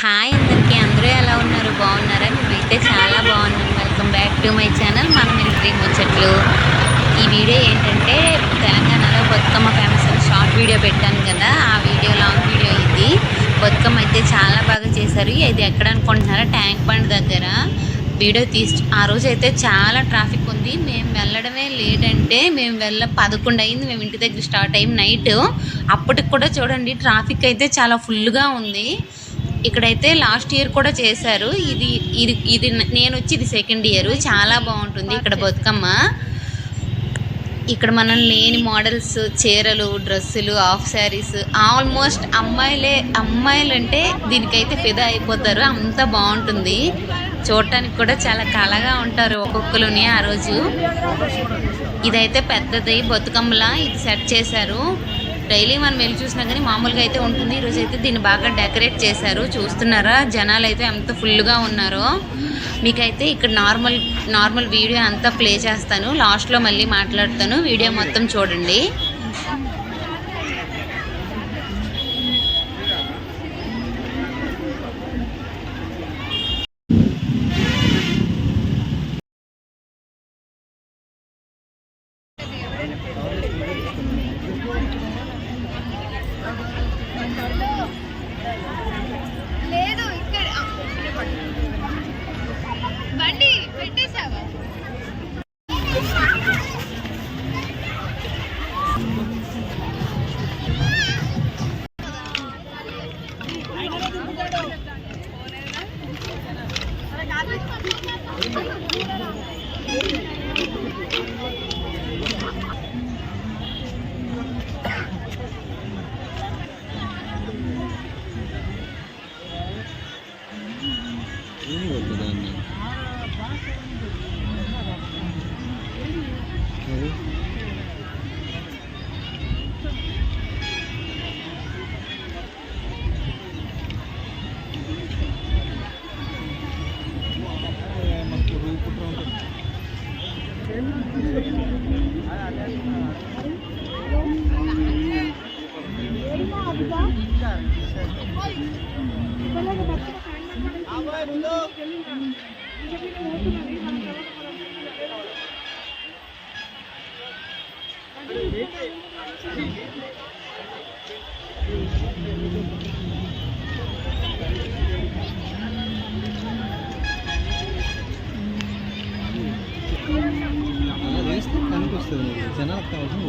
Hi అందరికీ, అందరూ ఎలా ఉన్నారు? బాగున్నారా? మేమైతే చాలా బాగున్నాం. Welcome back to my channel మన మిలిటరీ ముచ్చట్లు. ఈ వీడియో ఏంటంటే తెలంగాణలో బతుకమ్మ ఫేమస్ అని షార్ట్ వీడియో పెట్టాను కదా, ఆ వీడియో లాంగ్ వీడియో ఇది. బతుకమ్మ అయితే చాలా బాగా చేశారు. ఇది ఎక్కడ అనుకుంటున్నారా? ట్యాంక్ బండ్ దగ్గర వీడియో ఆ రోజు అయితే చాలా ట్రాఫిక్ ఉంది. మేము వెళ్ళడమే లేట్, అంటే మేము 11 అయింది. మేము ఇంటి దగ్గర స్టార్ట్ అయ్యి నైట్. అప్పటికి కూడా చూడండి ట్రాఫిక్ అయితే చాలా ఫుల్గా ఉంది. ఇక్కడైతే లాస్ట్ ఇయర్ కూడా చేశారు. ఇది ఇది ఇది నేను వచ్చి ఇది సెకండ్ ఇయర్. చాలా బాగుంటుంది ఇక్కడ బతుకమ్మ. ఇక్కడ మనం లేని మోడల్స్, చీరలు, డ్రెస్సులు, హాఫ్ శారీస్, ఆల్మోస్ట్ అమ్మాయిలు అంటే దీనికైతే ఫిదా అయిపోతారు. అంత బాగుంటుంది. చూడటానికి కూడా చాలా కళగా ఉంటారు ఒక్కొక్కరుని ఆ రోజు. ఇదైతే పెద్దది బతుకమ్మలా ఇది సెట్ చేశారు. డైలీ మనం వెళ్ళి చూసినా కానీ మామూలుగా అయితే ఉంటుంది. ఈరోజు అయితే దీన్ని బాగా డెకరేట్ చేశారు. చూస్తున్నారా జనాలు అయితే ఎంత ఫుల్గా ఉన్నారో. మీకైతే ఇక్కడ నార్మల్ వీడియో అంతా ప్లే చేస్తాను, లాస్ట్లో మళ్ళీ మాట్లాడతాను. వీడియో మొత్తం చూడండి. లేదు ఇక్కడ బండి పెట్టేసావా? కనిపిస్తుంది జనాలకు కావాల్సిన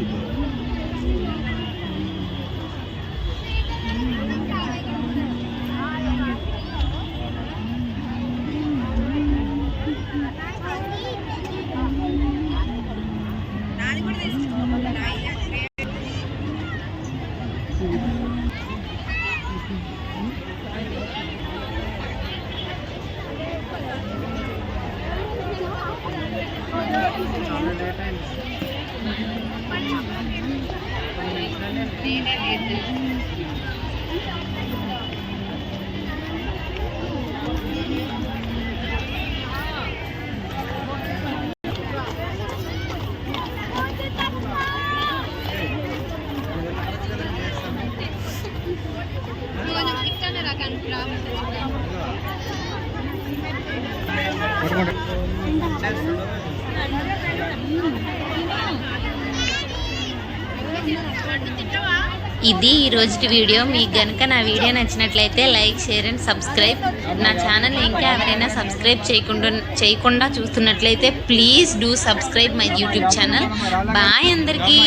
ఇది ఈ రోజు వీడియో. మీకు కనుక నా వీడియో నచ్చినట్లయితే లైక్, షేర్ అండ్ సబ్స్క్రైబ్. నా ఛానల్ ఇంకా ఎవరైనా సబ్స్క్రైబ్ చేయకుండా చూస్తున్నట్లయితే please do subscribe my YouTube channel. Bye అందరికీ.